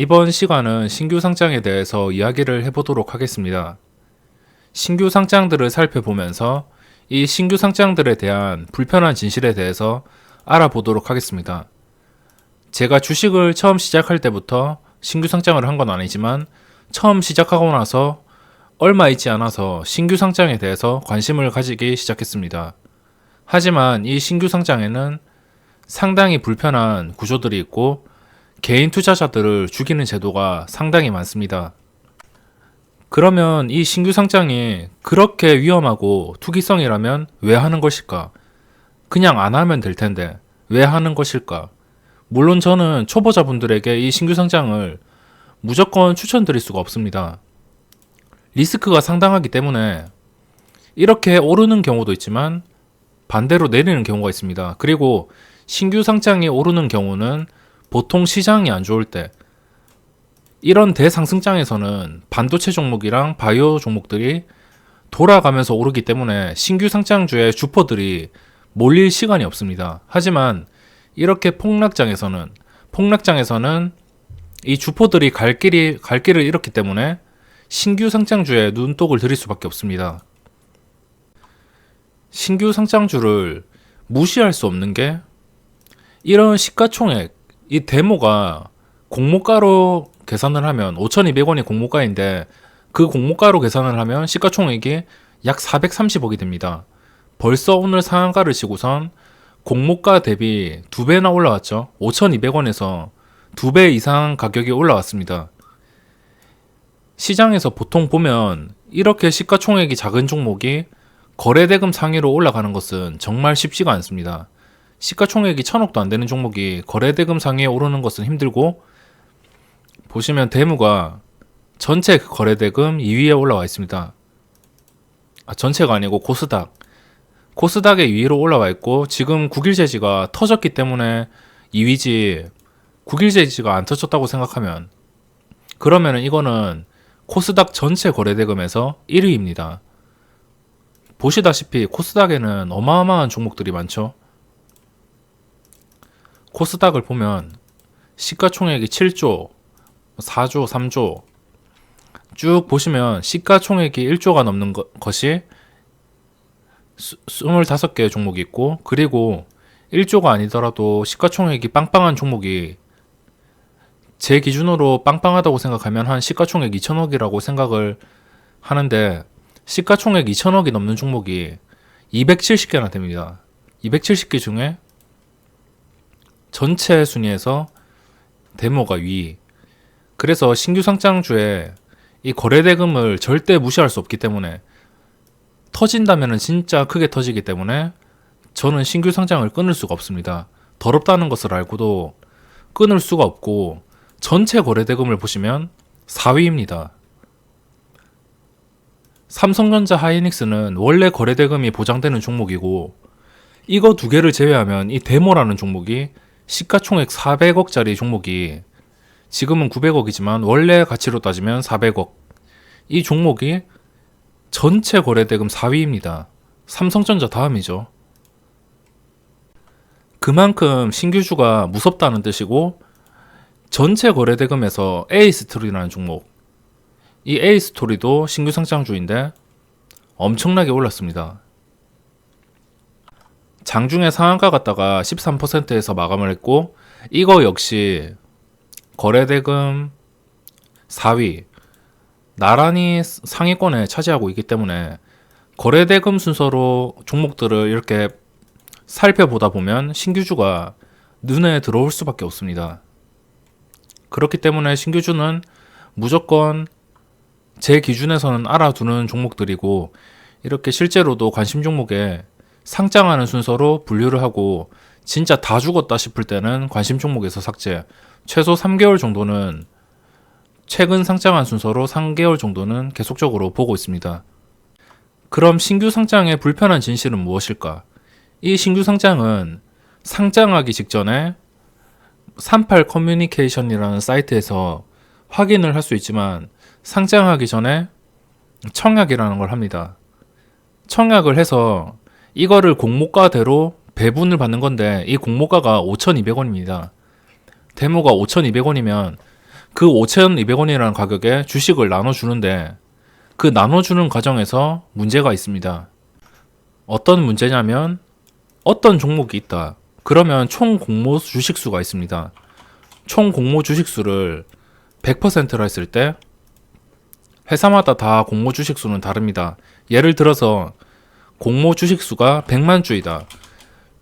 이번 시간은 신규 상장에 대해서 이야기를 해보도록 하겠습니다. 신규 상장들을 살펴보면서 이 신규 상장들에 대한 불편한 진실에 대해서 알아보도록 하겠습니다. 제가 주식을 처음 시작할 때부터 신규 상장을 한 건 아니지만 처음 시작하고 나서 얼마 있지 않아서 신규 상장에 대해서 관심을 가지기 시작했습니다. 하지만 이 신규 상장에는 상당히 불편한 구조들이 있고 개인 투자자들을 죽이는 제도가 상당히 많습니다. 그러면 이 신규 상장이 그렇게 위험하고 투기성이라면 왜 하는 것일까? 그냥 안 하면 될 텐데 왜 하는 것일까? 물론 저는 초보자분들에게 이 신규 상장을 무조건 추천드릴 수가 없습니다. 리스크가 상당하기 때문에 이렇게 오르는 경우도 있지만 반대로 내리는 경우가 있습니다. 그리고 신규 상장이 오르는 경우는 보통 시장이 안 좋을 때, 이런 대상승장에서는 반도체 종목이랑 바이오 종목들이 돌아가면서 오르기 때문에 신규 상장주의 주포들이 몰릴 시간이 없습니다. 하지만 이렇게 폭락장에서는 이 주포들이 갈 길을 잃었기 때문에 신규 상장주에 눈독을 들일 수밖에 없습니다. 신규 상장주를 무시할 수 없는 게, 이런 시가총액, 이 데모가 공모가로 계산을 하면 5,200원이 공모가인데 그 공모가로 계산을 하면 시가총액이 약 430억이 됩니다. 벌써 오늘 상한가를 치고선 공모가 대비 2배나 올라왔죠. 5,200원에서 2배 이상 가격이 올라왔습니다. 시장에서 보통 보면 이렇게 시가총액이 작은 종목이 거래대금 상위로 올라가는 것은 정말 쉽지가 않습니다. 시가총액이 1,000억도 안 되는 종목이 거래대금 상위에 오르는 것은 힘들고, 보시면 대무가 전체 거래대금 2위에 올라와 있습니다. 전체가 아니고 코스닥의 2위로 올라와 있고, 지금 국일제지가 터졌기 때문에 2위지, 국일제지가 안 터졌다고 생각하면, 그러면은 이거는 코스닥 전체 거래대금에서 1위입니다. 보시다시피 코스닥에는 어마어마한 종목들이 많죠. 코스닥을 보면 시가총액이 7조, 4조, 3조 쭉 보시면 시가총액이 1조가 넘는 것이 25개의 종목이 있고, 그리고 1조가 아니더라도 시가총액이 빵빵한 종목이, 제 기준으로 빵빵하다고 생각하면 한 시가총액 2천억이라고 생각을 하는데, 시가총액 2천억이 넘는 종목이 270개나 됩니다. 270개 중에 전체 순위에서 데모가 위. 그래서 신규 상장주에 이 거래대금을 절대 무시할 수 없기 때문에, 터진다면 진짜 크게 터지기 때문에 저는 신규 상장을 끊을 수가 없습니다. 더럽다는 것을 알고도 끊을 수가 없고, 전체 거래대금을 보시면 4위입니다. 삼성전자 하이닉스는 원래 거래대금이 보장되는 종목이고, 이거 두 개를 제외하면 이 데모라는 종목이 시가총액 400억짜리 종목이, 지금은 900억이지만 원래 가치로 따지면 400억, 이 종목이 전체 거래대금 4위입니다. 삼성전자 다음이죠. 그만큼 신규주가 무섭다는 뜻이고, 전체 거래대금에서 A스토리라는 종목, 이 A스토리도 신규 상장주인데 엄청나게 올랐습니다. 장중에 상한가 갔다가 13%에서 마감을 했고, 이거 역시 거래대금 4위, 나란히 상위권에 차지하고 있기 때문에 거래대금 순서로 종목들을 이렇게 살펴보다 보면 신규주가 눈에 들어올 수밖에 없습니다. 그렇기 때문에 신규주는 무조건 제 기준에서는 알아두는 종목들이고, 이렇게 실제로도 관심 종목에 상장하는 순서로 분류를 하고, 진짜 다 죽었다 싶을 때는 관심 종목에서 삭제, 최소 3개월 정도는, 최근 상장한 순서로 3개월 정도는 계속적으로 보고 있습니다. 그럼 신규 상장의 불편한 진실은 무엇일까? 이 신규 상장은 상장하기 직전에 38 커뮤니케이션이라는 사이트에서 확인을 할 수 있지만, 상장하기 전에 청약이라는 걸 합니다. 청약을 해서 이거를 공모가대로 배분을 받는 건데, 이 공모가가 5,200원입니다. 데모가 5,200원이면 그 5,200원이라는 가격에 주식을 나눠주는데 그 나눠주는 과정에서 문제가 있습니다. 어떤 문제냐면 어떤 종목이 있다. 그러면 총 공모 주식수가 있습니다. 총 공모 주식수를 100%로 했을 때 회사마다 다 공모 주식수는 다릅니다. 예를 들어서 공모 주식수가 100만 주이다.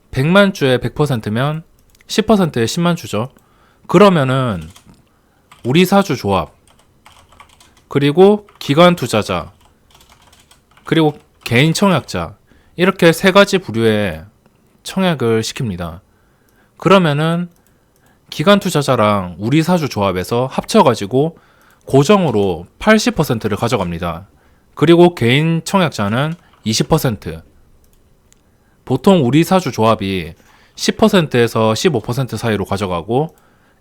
100만 주에 100%면 10%에 10만 주죠. 그러면은 우리 사주 조합, 그리고 기관 투자자, 그리고 개인 청약자, 이렇게 세 가지 부류의 청약을 시킵니다. 그러면은 기관 투자자랑 우리 사주 조합에서 합쳐가지고 고정으로 80%를 가져갑니다. 그리고 개인 청약자는 20%. 보통 우리 사주 조합이 10%에서 15% 사이로 가져가고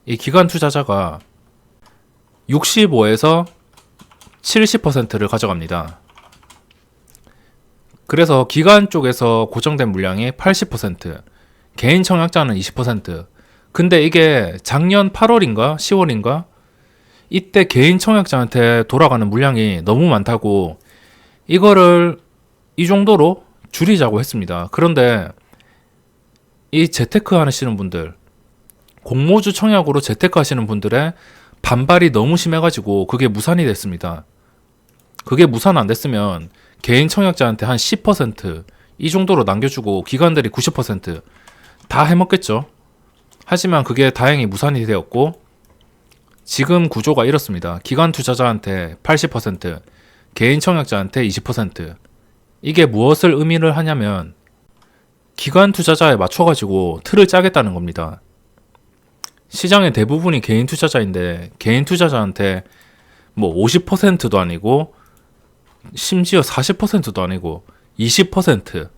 이 기관 투자자가 65에서 70%를 가져갑니다. 그래서 기관 쪽에서 고정된 물량이 80%, 개인 청약자는 20%. 근데 이게 작년 8월인가 10월인가 이때 개인 청약자한테 돌아가는 물량이 너무 많다고 이거를 이 정도로 줄이자고 했습니다. 그런데 이 재테크 하시는 분들, 공모주 청약으로 재테크 하시는 분들의 반발이 너무 심해가지고 그게 무산이 됐습니다. 그게 무산 안 됐으면 개인 청약자한테 한 10%이 정도로 남겨주고 기관들이 90%다 해먹겠죠. 하지만 그게 다행히 무산이 되었고 지금 구조가 이렇습니다. 기관 투자자한테 80%, 개인 청약자한테 20%. 이게 무엇을 의미를 하냐면 기관 투자자에 맞춰가지고 틀을 짜겠다는 겁니다. 시장의 대부분이 개인 투자자인데 개인 투자자한테 뭐 50%도 아니고 심지어 40%도 아니고 20%.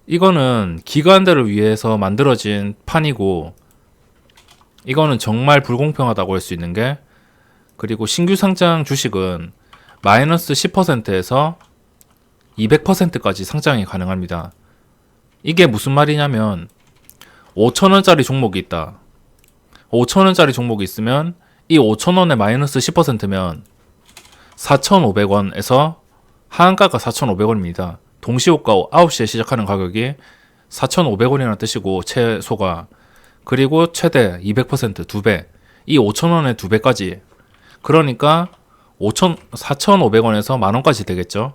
이거는 기관들을 위해서 만들어진 판이고 이거는 정말 불공평하다고 할 수 있는 게, 그리고 신규 상장 주식은 마이너스 10%에서 200%까지 상장이 가능합니다. 이게 무슨 말이냐면 5,000원짜리 종목이 있다. 5,000원짜리 종목이 있으면 이 5,000원의 마이너스 10%면 4,500원에서 하한가가 4,500원입니다. 동시호가 9시에 시작하는 가격이 4,500원이라는 뜻이고 최소가, 그리고 최대 200% 2배, 이 5,000원의 2배까지. 그러니까 4,500원에서 만원까지 되겠죠.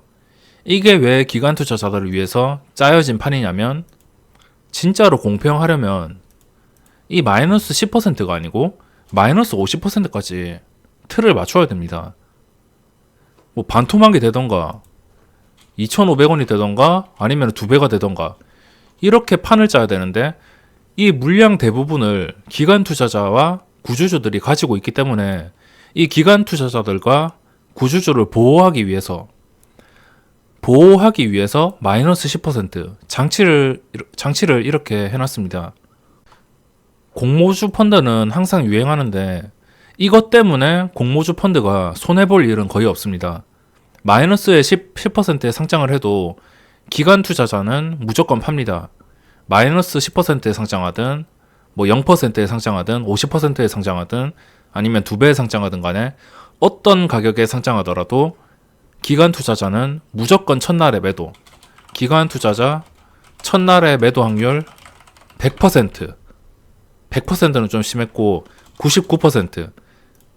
이게 왜 기관 투자자들을 위해서 짜여진 판이냐면 진짜로 공평하려면 이 마이너스 10%가 아니고 마이너스 50%까지 틀을 맞춰야 됩니다. 뭐 반토막이 되던가 2,500원이 되던가 아니면 2배가 되던가 이렇게 판을 짜야 되는데 이 물량 대부분을 기관 투자자와 구주주들이 가지고 있기 때문에 이 기관 투자자들과 구주주를 보호하기 위해서 마이너스 10% 장치를 이렇게 해놨습니다. 공모주 펀드는 항상 유행하는데 이것 때문에 공모주 펀드가 손해볼 일은 거의 없습니다. 마이너스에 10%의 상장을 해도 기관 투자자는 무조건 팝니다. 마이너스 10%에 상장하든 뭐 0%에 상장하든 50%에 상장하든 아니면 2배에 상장하든 간에 어떤 가격에 상장하더라도 기관 투자자는 무조건 첫날에 매도. 기관 투자자 첫날에 매도 확률 100%. 100%는 좀 심했고 99%.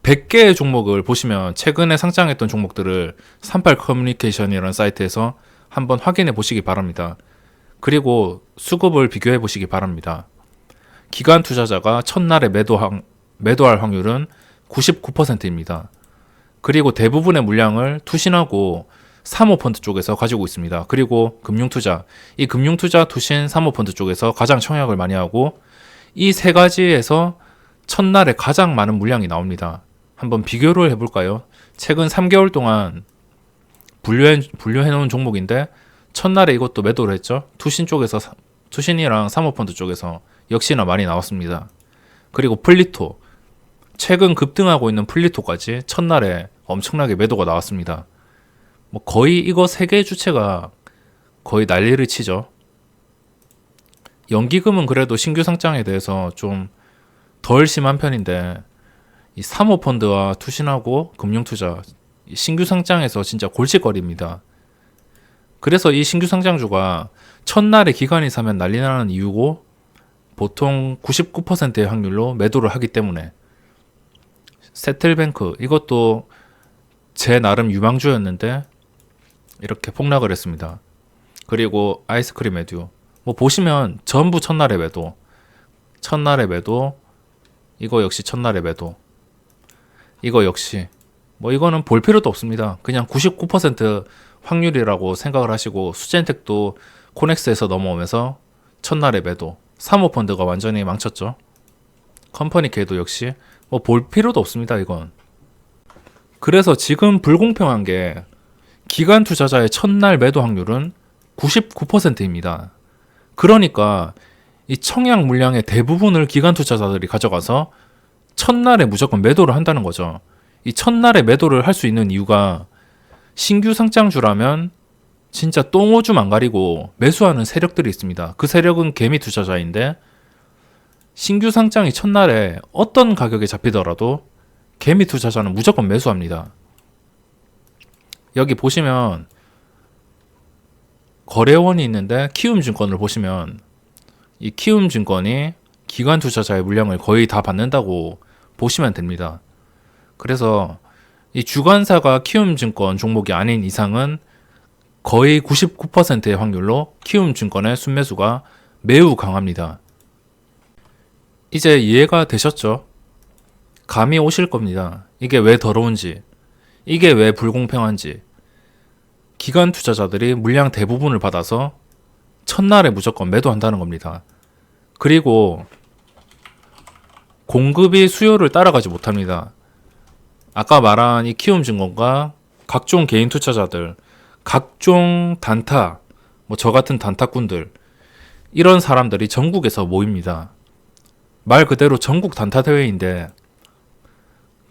100개의 종목을 보시면 최근에 상장했던 종목들을 38 커뮤니케이션이라는 사이트에서 한번 확인해 보시기 바랍니다. 그리고 수급을 비교해 보시기 바랍니다. 기관 투자자가 첫날에 매도할 확률은 99%입니다. 그리고 대부분의 물량을 투신하고 사모펀드 쪽에서 가지고 있습니다. 그리고 금융투자, 이 금융투자, 투신, 사모펀드 쪽에서 가장 청약을 많이 하고 이 세 가지에서 첫날에 가장 많은 물량이 나옵니다. 한번 비교를 해볼까요? 최근 3개월 동안 분류해 놓은 종목인데 첫날에 이것도 매도를 했죠. 투신이랑 사모펀드 쪽에서 역시나 많이 나왔습니다. 그리고 플리토, 최근 급등하고 있는 플리토까지 첫날에 엄청나게 매도가 나왔습니다. 뭐 거의 이거 3개의 주체가 거의 난리를 치죠. 연기금은 그래도 신규 상장에 대해서 좀 덜 심한 편인데 이 사모펀드와 투신하고 금융투자 신규 상장에서 진짜 골칫거리입니다. 그래서 이 신규 상장주가 첫날에 기관이 사면 난리 나는 이유고 보통 99%의 확률로 매도를 하기 때문에 세틀뱅크 이것도 제 나름 유망주였는데 이렇게 폭락을 했습니다. 그리고 아이스크림 에듀 뭐 보시면 전부 첫날에 매도, 첫날에 매도, 이거 역시 첫날에 매도, 이거 역시 뭐 이거는 볼 필요도 없습니다. 그냥 99% 확률이라고 생각을 하시고 수젠텍도 코넥스에서 넘어오면서 첫날에 매도, 사모펀드가 완전히 망쳤죠. 컴퍼니케이도 역시 뭐 볼 필요도 없습니다. 이건. 그래서 지금 불공평한 게 기관 투자자의 첫날 매도 확률은 99%입니다. 그러니까 이 청약 물량의 대부분을 기관 투자자들이 가져가서 첫날에 무조건 매도를 한다는 거죠. 이 첫날에 매도를 할 수 있는 이유가 신규 상장주라면 진짜 똥오줌 안 가리고 매수하는 세력들이 있습니다. 그 세력은 개미 투자자인데 신규 상장이 첫날에 어떤 가격에 잡히더라도 개미 투자자는 무조건 매수합니다. 여기 보시면 거래원이 있는데 키움증권을 보시면 이 키움증권이 기관 투자자의 물량을 거의 다 받는다고 보시면 됩니다. 그래서 이 주관사가 키움증권 종목이 아닌 이상은 거의 99%의 확률로 키움증권의 순매수가 매우 강합니다. 이제 이해가 되셨죠? 감이 오실 겁니다. 이게 왜 더러운지, 이게 왜 불공평한지. 기관 투자자들이 물량 대부분을 받아서 첫날에 무조건 매도한다는 겁니다. 그리고 공급이 수요를 따라가지 못합니다. 아까 말한 이 키움증권과 각종 개인 투자자들, 각종 단타, 뭐 저 같은 단타꾼들, 이런 사람들이 전국에서 모입니다. 말 그대로 전국 단타 대회인데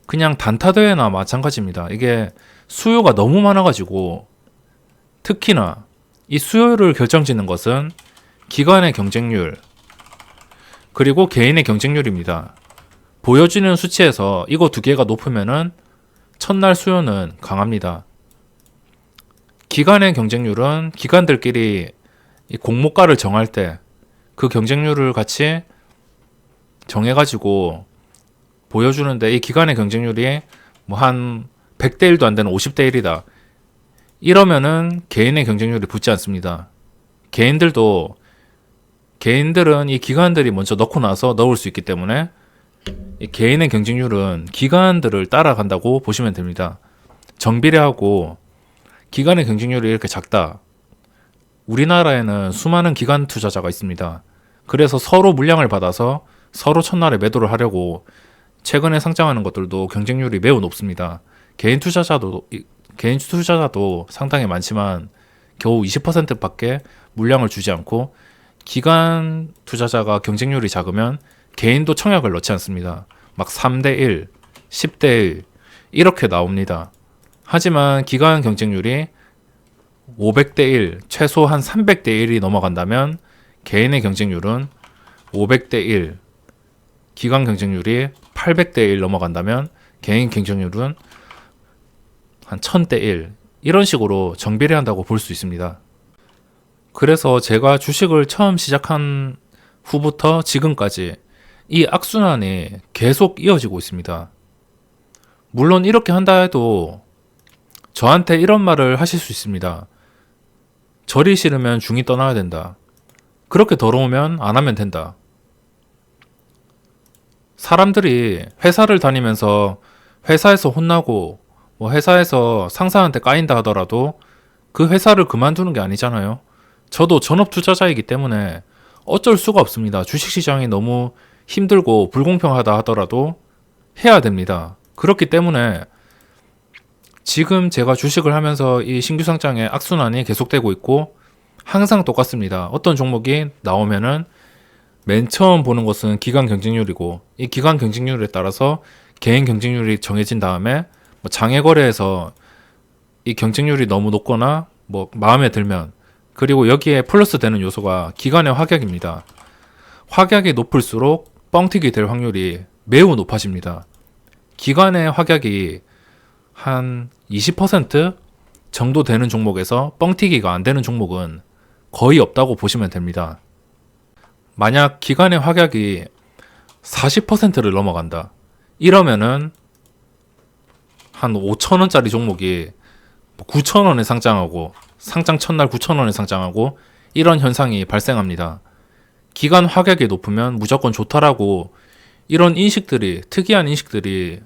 그냥 단타 대회나 마찬가지입니다. 이게 수요가 너무 많아가지고 특히나 이 수요를 결정짓는 것은 기관의 경쟁률 그리고 개인의 경쟁률입니다. 보여지는 수치에서 이거 두 개가 높으면은 첫날 수요는 강합니다. 기관의 경쟁률은 기관들끼리 이 공모가를 정할 때 그 경쟁률을 같이 정해가지고 보여주는데 이 기관의 경쟁률이 뭐 한 100대 1도 안 되는 50대 1이다. 이러면은 개인의 경쟁률이 붙지 않습니다. 개인들은 이 기관들이 먼저 넣고 나서 넣을 수 있기 때문에 이 개인의 경쟁률은 기관들을 따라간다고 보시면 됩니다. 정비례하고 기관의 경쟁률이 이렇게 작다. 우리나라에는 수많은 기관 투자자가 있습니다. 그래서 서로 물량을 받아서 서로 첫날에 매도를 하려고 최근에 상장하는 것들도 경쟁률이 매우 높습니다. 개인 투자자도 상당히 많지만 겨우 20%밖에 물량을 주지 않고 기관 투자자가 경쟁률이 작으면 개인도 청약을 넣지 않습니다. 막 3대 1, 10대 1 이렇게 나옵니다. 하지만 기관 경쟁률이 500대 1, 최소 한 300대 1이 넘어간다면 개인의 경쟁률은 500대 1, 기관 경쟁률이 800대 1 넘어간다면 개인 경쟁률은 한 1000대 1 이런 식으로 정비례한다고 볼 수 있습니다. 그래서 제가 주식을 처음 시작한 후부터 지금까지 이 악순환이 계속 이어지고 있습니다. 물론 이렇게 한다 해도 저한테 이런 말을 하실 수 있습니다. 절이 싫으면 중이 떠나야 된다. 그렇게 더러우면 안 하면 된다. 사람들이 회사를 다니면서 회사에서 혼나고 뭐 회사에서 상사한테 까인다 하더라도 그 회사를 그만두는 게 아니잖아요. 저도 전업 투자자이기 때문에 어쩔 수가 없습니다. 주식시장이 너무 힘들고 불공평하다 하더라도 해야 됩니다. 그렇기 때문에 지금 제가 주식을 하면서 이 신규 상장의 악순환이 계속되고 있고 항상 똑같습니다. 어떤 종목이 나오면은 맨 처음 보는 것은 기관 경쟁률이고 이 기관 경쟁률에 따라서 개인 경쟁률이 정해진 다음에 뭐 장외 거래에서 이 경쟁률이 너무 높거나 뭐 마음에 들면 그리고 여기에 플러스 되는 요소가 기관의 확약입니다. 확약이 높을수록 뻥튀기 될 확률이 매우 높아집니다. 기관의 확약이 한 20% 정도 되는 종목에서 뻥튀기가 안 되는 종목은 거의 없다고 보시면 됩니다. 만약 기관의 확약이 40%를 넘어간다. 이러면은 한 5,000원짜리 종목이 9,000원에 상장하고 상장 첫날 9,000원에 상장하고 이런 현상이 발생합니다. 기관 확약이 높으면 무조건 좋다라고 이런 인식들이 특이한 인식들이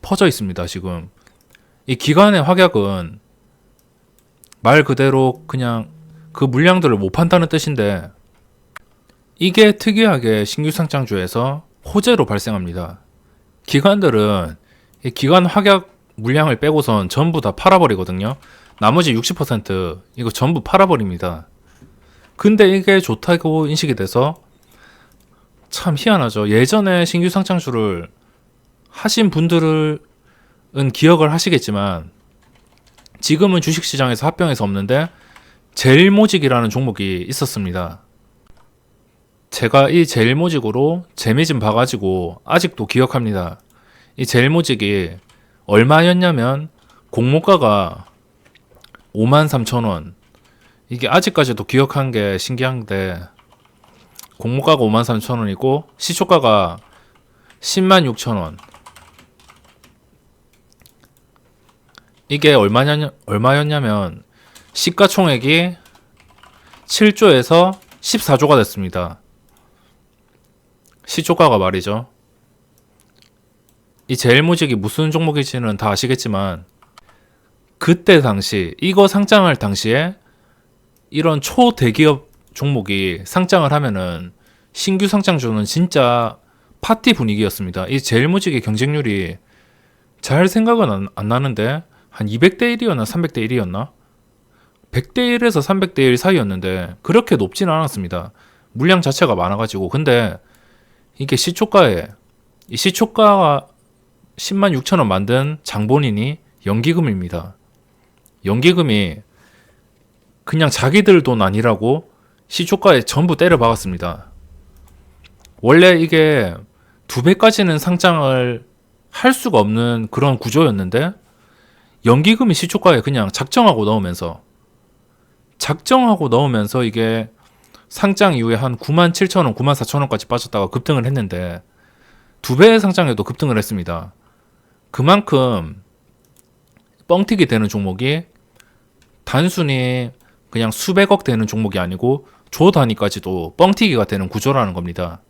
퍼져 있습니다. 지금 이 기관의 확약은 말 그대로 그냥 그 물량들을 못 판다는 뜻인데 이게 특이하게 신규 상장주에서 호재로 발생합니다. 기관들은 이 기관 확약 물량을 빼고선 전부 다 팔아버리거든요. 나머지 60% 이거 전부 팔아버립니다. 근데 이게 좋다고 인식이 돼서 참 희한하죠. 예전에 신규 상장주를 하신 분들은 기억을 하시겠지만 지금은 주식시장에서 합병해서 없는데 제일모직이라는 종목이 있었습니다. 제가 이 제일모직으로 재미 좀 봐가지고 아직도 기억합니다. 이 제일모직이 얼마였냐면 공모가가 53,000원. 이게 아직까지도 기억한 게 신기한데 공모가가 53,000원이고 시초가가 106,000원. 이게 얼마였냐면 시가총액이 7조에서 14조가 됐습니다. 시초가가 말이죠. 이 제일모직이 무슨 종목인지는 다 아시겠지만 그때 당시 이거 상장할 당시에 이런 초대기업 종목이 상장을 하면은 신규 상장주는 진짜 파티 분위기였습니다. 이 제일모직의 경쟁률이 잘 생각은 안 나는데 한 200대 1이었나 300대 1이었나 100대 1에서 300대 1 사이였는데 그렇게 높지는 않았습니다. 물량 자체가 많아가지고. 근데 이게 시초가에 이 시초가가 106,000원 만든 장본인이 연기금입니다. 연기금이 그냥 자기들 돈 아니라고 시초가에 전부 때려 박았습니다. 원래 이게 2배까지는 상장을 할 수가 없는 그런 구조였는데 연기금이 시초가에 그냥 작정하고 넣으면서 이게 상장 이후에 한 97,000원, 94,000원까지 빠졌다가 급등을 했는데 2배의 상장에도 급등을 했습니다. 그만큼 뻥튀기 되는 종목이 단순히 그냥 수백억 되는 종목이 아니고 조 단위까지도 뻥튀기가 되는 구조라는 겁니다.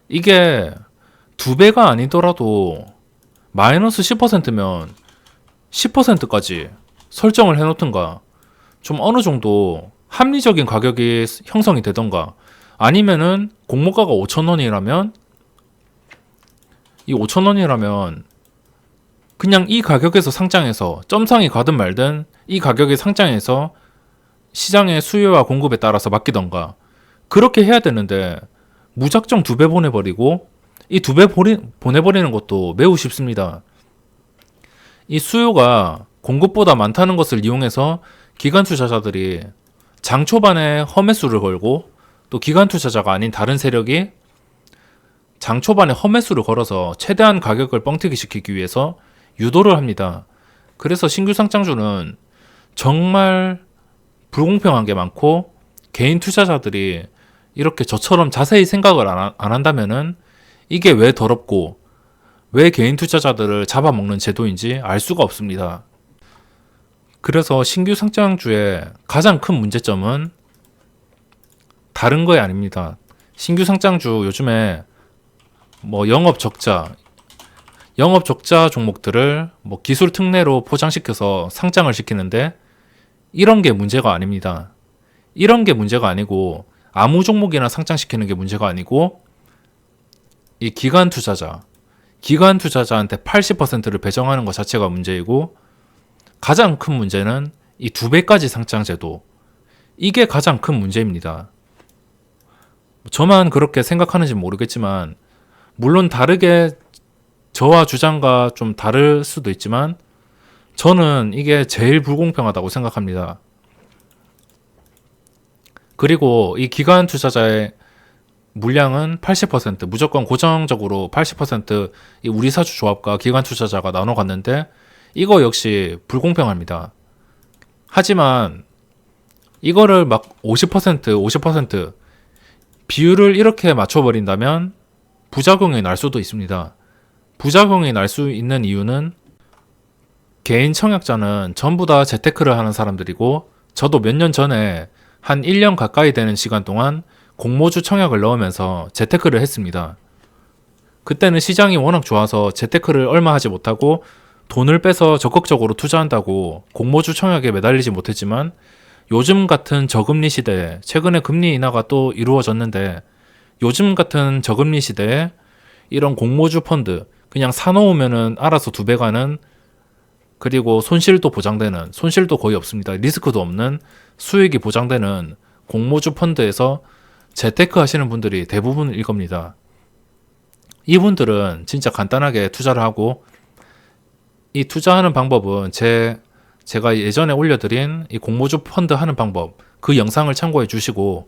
이게 2배가 아니더라도 마이너스 10%면 10%까지 설정을 해놓든가 좀 어느 정도 합리적인 가격이 형성이 되던가 아니면은 공모가가 5,000원이라면 이 5,000원이라면 그냥 이 가격에서 상장해서 점상이 가든 말든 이 가격에 상장해서 시장의 수요와 공급에 따라서 맡기던가 그렇게 해야 되는데 무작정 2배 보내버리고 이 2배 보내버리는 것도 매우 쉽습니다. 이 수요가 공급보다 많다는 것을 이용해서 기관 투자자들이 장 초반에 험매수를 걸고 또 기관 투자자가 아닌 다른 세력이 장 초반에 험매수를 걸어서 최대한 가격을 뻥튀기 시키기 위해서 유도를 합니다. 그래서 신규 상장주는 정말 불공평한 게 많고 개인 투자자들이 이렇게 저처럼 자세히 생각을 안 한다면은 이게 왜 더럽고 왜 개인 투자자들을 잡아먹는 제도인지 알 수가 없습니다. 그래서 신규 상장주의 가장 큰 문제점은 다른 거에 아닙니다. 신규 상장주 요즘에 뭐 영업 적자 종목들을 뭐 기술 특례로 포장시켜서 상장을 시키는데 이런 게 문제가 아닙니다. 이런 게 문제가 아니고 아무 종목이나 상장시키는 게 문제가 아니고 이 기관 투자자한테 80%를 배정하는 것 자체가 문제이고 가장 큰 문제는 이 2배까지 상장 제도 이게 가장 큰 문제입니다. 저만 그렇게 생각하는지 모르겠지만 물론 다르게 저와 주장과 좀 다를 수도 있지만 저는 이게 제일 불공평하다고 생각합니다. 그리고 이 기관 투자자의 물량은 80% 무조건 고정적으로 80%이 우리사주 조합과 기관 투자자가 나눠 갔는데 이거 역시 불공평합니다. 하지만 이거를 막 50% 비율을 이렇게 맞춰버린다면 부작용이 날 수도 있습니다. 부작용이 날 수 있는 이유는 개인 청약자는 전부 다 재테크를 하는 사람들이고 저도 몇 년 전에 한 1년 가까이 되는 시간 동안 공모주 청약을 넣으면서 재테크를 했습니다. 그때는 시장이 워낙 좋아서 재테크를 얼마 하지 못하고 돈을 빼서 적극적으로 투자한다고 공모주 청약에 매달리지 못했지만 요즘 같은 저금리 시대에 최근에 금리 인하가 또 이루어졌는데 요즘 같은 저금리 시대에 이런 공모주 펀드 그냥 사놓으면은 알아서 2배 가는 그리고 손실도 보장되는 손실도 거의 없습니다. 리스크도 없는 수익이 보장되는 공모주 펀드에서 재테크 하시는 분들이 대부분일 겁니다. 이분들은 진짜 간단하게 투자를 하고 이 투자하는 방법은 제가 예전에 올려드린 이 공모주 펀드 하는 방법 그 영상을 참고해 주시고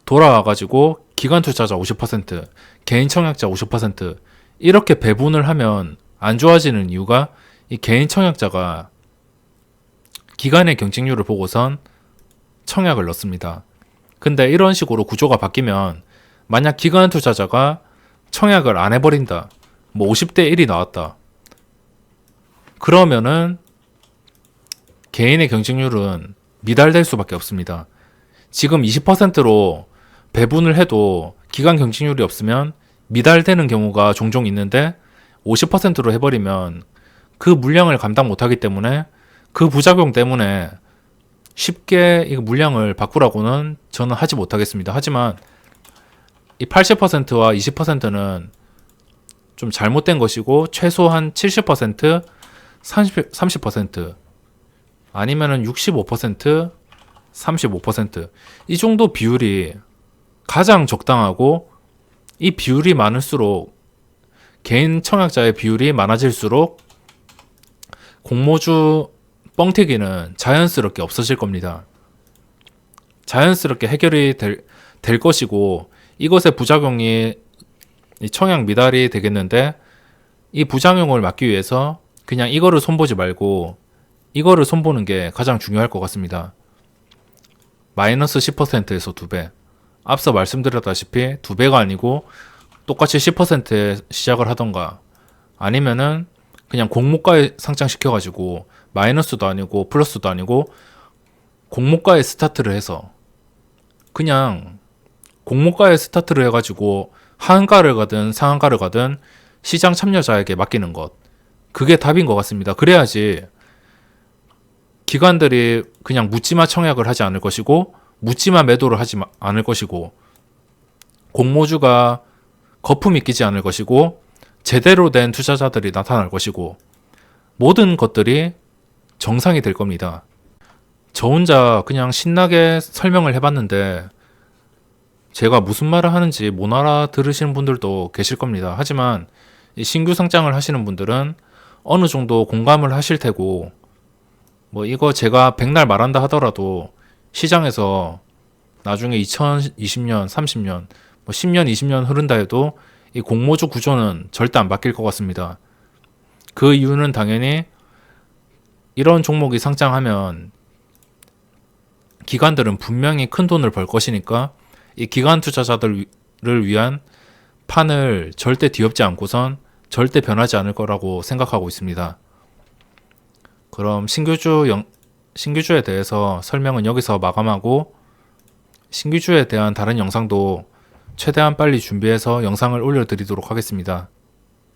돌아와가지고 기관 투자자 50%, 개인 청약자 50% 이렇게 배분을 하면 안 좋아지는 이유가 이 개인 청약자가 기관의 경쟁률을 보고선 청약을 넣습니다. 근데 이런 식으로 구조가 바뀌면 만약 기관 투자자가 청약을 안 해버린다. 뭐 50대 1이 나왔다. 그러면은 개인의 경쟁률은 미달될 수밖에 없습니다. 지금 20%로 배분을 해도 기관 경쟁률이 없으면 미달되는 경우가 종종 있는데 50%로 해버리면 그 물량을 감당 못하기 때문에 그 부작용 때문에 쉽게 이 물량을 바꾸라고는 저는 하지 못하겠습니다. 하지만 이 80%와 20%는 좀 잘못된 것이고 최소한 70%, 30% 아니면은 65%, 35%이 정도 비율이 가장 적당하고 이 비율이 많을수록 개인 청약자의 비율이 많아질수록 공모주 뻥튀기는 자연스럽게 없어질 겁니다. 자연스럽게 해결이 될 것이고 이것의 부작용이 청약 미달이 되겠는데 이 부작용을 막기 위해서 그냥 이거를 손보지 말고 이거를 손보는 게 가장 중요할 것 같습니다. 마이너스 10%에서 2배. 앞서 말씀드렸다시피 2배가 아니고 똑같이 10%에 시작을 하던가 아니면은 그냥 공모가에 상장시켜가지고 마이너스도 아니고 플러스도 아니고 공모가에 스타트를 해서 그냥 공모가에 스타트를 해가지고 하한가를 가든 상한가를 가든 시장 참여자에게 맡기는 것 그게 답인 것 같습니다. 그래야지 기관들이 그냥 묻지마 청약을 하지 않을 것이고 묻지마 매도를 하지 않을 것이고 공모주가 거품이 끼지 않을 것이고 제대로 된 투자자들이 나타날 것이고 모든 것들이 정상이 될 겁니다. 저 혼자 그냥 신나게 설명을 해봤는데 제가 무슨 말을 하는지 못 알아들으시는 분들도 계실 겁니다. 하지만 이 신규 상장을 하시는 분들은 어느 정도 공감을 하실 테고 뭐 이거 제가 백날 말한다 하더라도 시장에서 나중에 2020년, 30년, 뭐 10년, 20년 흐른다 해도 이 공모주 구조는 절대 안 바뀔 것 같습니다. 그 이유는 당연히 이런 종목이 상장하면 기관들은 분명히 큰 돈을 벌 것이니까 이 기관 투자자들을 위한 판을 절대 뒤엎지 않고선 절대 변하지 않을 거라고 생각하고 있습니다. 그럼 신규주에 대해서 설명은 여기서 마감하고 신규주에 대한 다른 영상도 최대한 빨리 준비해서 영상을 올려드리도록 하겠습니다.